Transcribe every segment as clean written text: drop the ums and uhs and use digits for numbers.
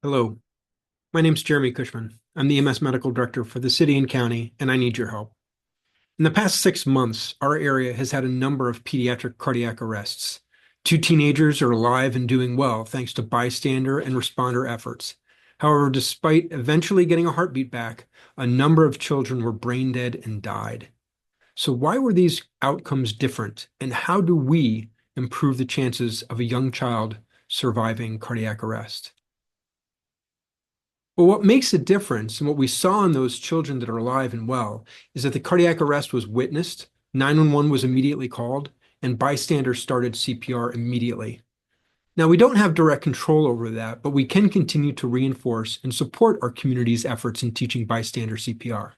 Hello, my name's Jeremy Cushman. I'm the EMS Medical Director for the city and county, and I need your help. In the past 6 months, our area has had a number of pediatric cardiac arrests. Two teenagers are alive and doing well thanks to bystander and responder efforts. However, despite eventually getting a heartbeat back, a number of children were brain dead and died. So, why were these outcomes different, and how do we improve the chances of a young child surviving cardiac arrest? Well, what makes a difference and what we saw in those children that are alive and well is that the cardiac arrest was witnessed, 911 was immediately called, and bystanders started CPR immediately. Now, we don't have direct control over that, but we can continue to reinforce and support our community's efforts in teaching bystander CPR.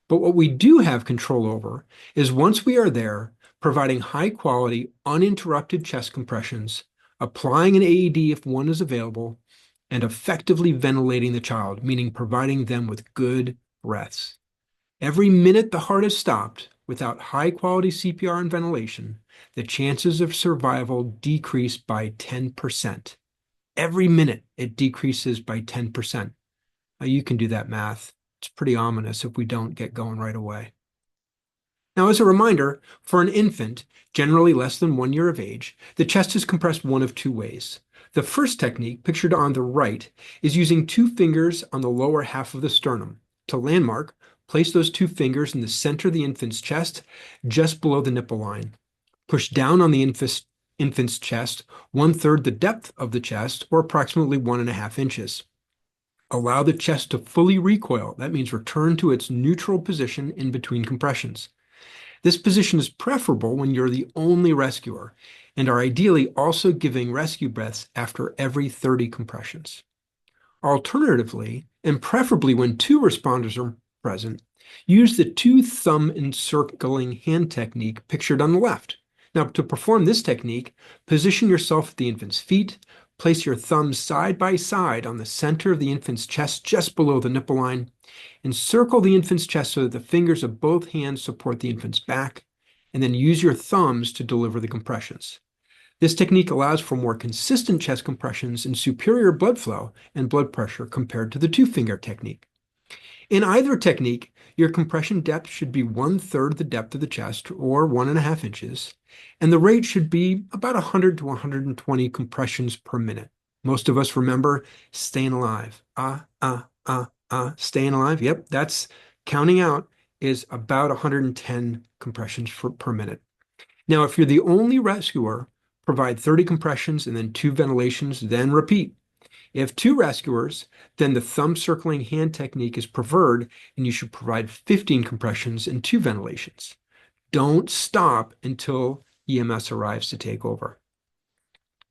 But what we do have control over is once we are there, providing high quality, uninterrupted chest compressions, applying an AED if one is available, and effectively ventilating the child, meaning providing them with good breaths. Every minute the heart is stopped without high quality CPR and ventilation, the chances of survival decrease by 10%. Every minute it decreases by 10%. Now you can do that math. It's pretty ominous if we don't get going right away. Now, as a reminder, for an infant, generally less than 1 year of age, the chest is compressed one of two ways. The first technique, pictured on the right, is using two fingers on the lower half of the sternum. To landmark, place those two fingers in the center of the infant's chest, just below the nipple line. Push down on the infant's chest, 1/3 the depth of the chest, or approximately 1.5 inches. Allow the chest to fully recoil. That means return to its neutral position in between compressions. This position is preferable when you're the only rescuer and are ideally also giving rescue breaths after every 30 compressions. Alternatively, and preferably when two responders are present, use the two thumb encircling hand technique pictured on the left. Now, to perform this technique, position yourself at the infant's feet, place your thumbs side by side on the center of the infant's chest just below the nipple line, encircle the infant's chest so that the fingers of both hands support the infant's back, and then use your thumbs to deliver the compressions. This technique allows for more consistent chest compressions and superior blood flow and blood pressure compared to the two-finger technique. In either technique, your compression depth should be 1/3 the depth of the chest, or 1.5 inches, and the rate should be about 100 to 120 compressions per minute. Most of us remember staying alive. Staying alive. Yep, that's counting out is about 110 compressions per minute. Now, if you're the only rescuer, provide 30 compressions and then two ventilations, then repeat. If two rescuers, then the thumb circling hand technique is preferred, and you should provide 15 compressions and two ventilations. Don't stop until EMS arrives to take over.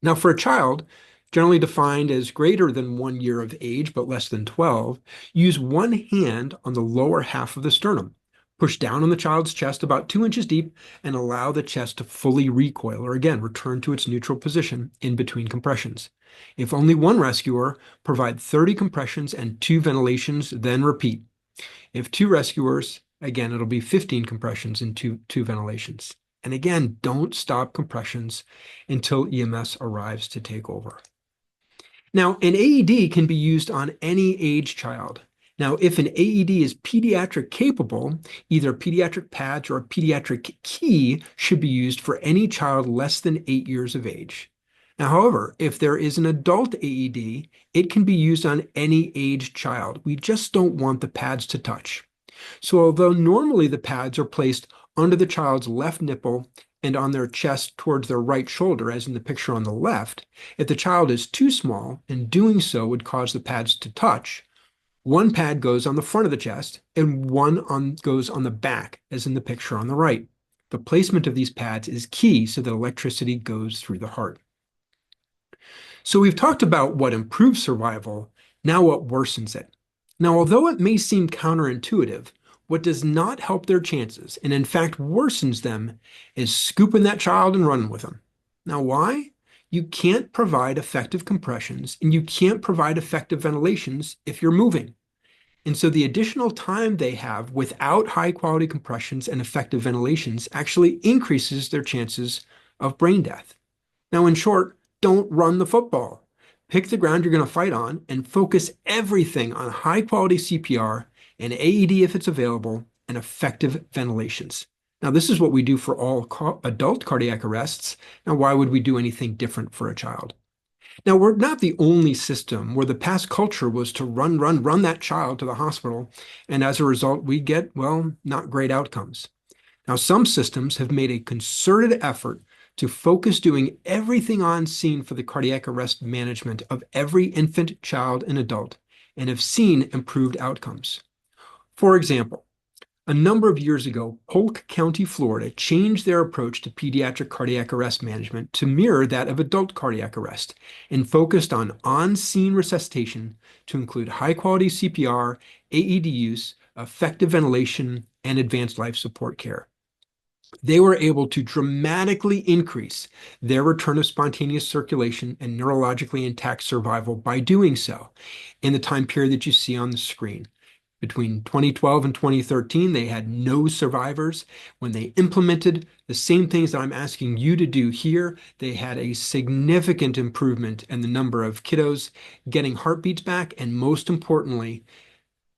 Now, for a child, generally defined as greater than 1 year of age but less than 12, use one hand on the lower half of the sternum. Push down on the child's chest about 2 inches deep and allow the chest to fully recoil, or again, return to its neutral position in between compressions. If only one rescuer, provide 30 compressions and two ventilations, then repeat. If two rescuers, again, it'll be 15 compressions and two ventilations. And again, don't stop compressions until EMS arrives to take over. Now, an AED can be used on any age child. Now, if an AED is pediatric capable, either pediatric pads or a pediatric key should be used for any child less than 8 years of age. Now, however, if there is an adult AED, it can be used on any age child. We just don't want the pads to touch. So although normally the pads are placed under the child's left nipple and on their chest towards their right shoulder, as in the picture on the left, if the child is too small and doing so would cause the pads to touch, one pad goes on the front of the chest and one goes on the back, as in the picture on the right. The placement of these pads is key so that electricity goes through the heart. So we've talked about what improves survival, now what worsens it. Now, although it may seem counterintuitive, what does not help their chances, and in fact worsens them, is scooping that child and running with them. Now, why? You can't provide effective compressions and you can't provide effective ventilations if you're moving. And so the additional time they have without high quality compressions and effective ventilations actually increases their chances of brain death. Now, in short, don't run the football. Pick the ground you're going to fight on and focus everything on high quality CPR and AED if it's available and effective ventilations. Now, this is what we do for all adult cardiac arrests. Now, why would we do anything different for a child? Now, we're not the only system where the past culture was to run that child to the hospital. And as a result, we get, well, not great outcomes. Now, some systems have made a concerted effort to focus doing everything on scene for the cardiac arrest management of every infant, child, and adult, and have seen improved outcomes. For example, a number of years ago, Polk County, Florida, changed their approach to pediatric cardiac arrest management to mirror that of adult cardiac arrest and focused on-scene resuscitation to include high-quality CPR, AED use, effective ventilation, and advanced life support care. They were able to dramatically increase their return of spontaneous circulation and neurologically intact survival by doing so in the time period that you see on the screen. Between 2012 and 2013, they had no survivors. When they implemented the same things that I'm asking you to do here, they had a significant improvement in the number of kiddos getting heartbeats back, and most importantly,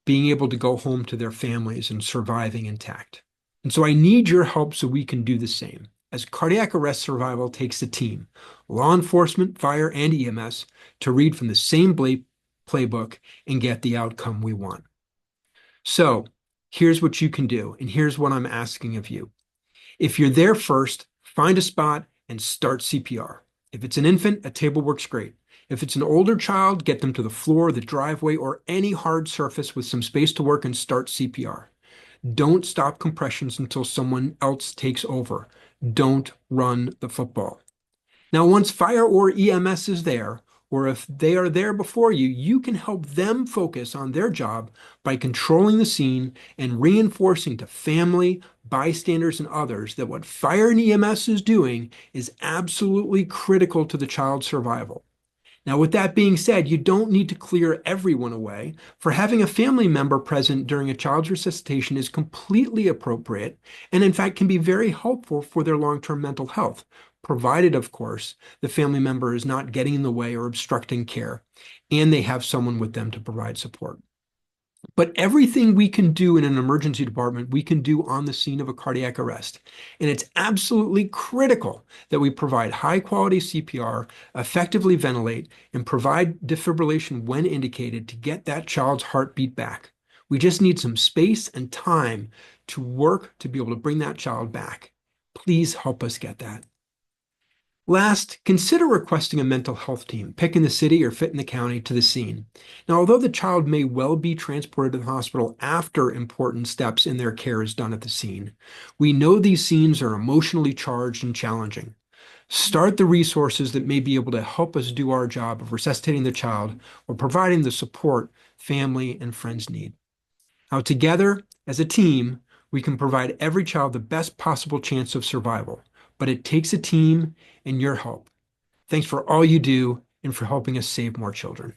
being able to go home to their families and surviving intact. And so I need your help so we can do the same. As cardiac arrest survival takes a team, law enforcement, fire, and EMS, to read from the same playbook and get the outcome we want. So here's what you can do, and here's what I'm asking of you. If you're there first, find a spot and start CPR. If it's an infant, a table works great. If it's an older child, get them to the floor, the driveway, or any hard surface with some space to work and start CPR. Don't stop compressions until someone else takes over. Don't run the football. Now, once fire or EMS is there, or if they are there before you, you can help them focus on their job by controlling the scene and reinforcing to family, bystanders, and others that what fire and EMS is doing is absolutely critical to the child's survival. Now, with that being said, you don't need to clear everyone away, for having a family member present during a child's resuscitation is completely appropriate and, in fact, can be very helpful for their long-term mental health, provided, of course, the family member is not getting in the way or obstructing care, and they have someone with them to provide support. But everything we can do in an emergency department, we can do on the scene of a cardiac arrest. And it's absolutely critical that we provide high quality CPR, effectively ventilate, and provide defibrillation when indicated to get that child's heartbeat back. We just need some space and time to work to be able to bring that child back. Please help us get that. Last, consider requesting a mental health team, pick in the city or fit in the county, to the scene. Now, although the child may well be transported to the hospital after important steps in their care is done at the scene, we know these scenes are emotionally charged and challenging. Start the resources that may be able to help us do our job of resuscitating the child or providing the support family and friends need. Now, together, as a team, we can provide every child the best possible chance of survival, but it takes a team and your help. Thanks for all you do and for helping us save more children.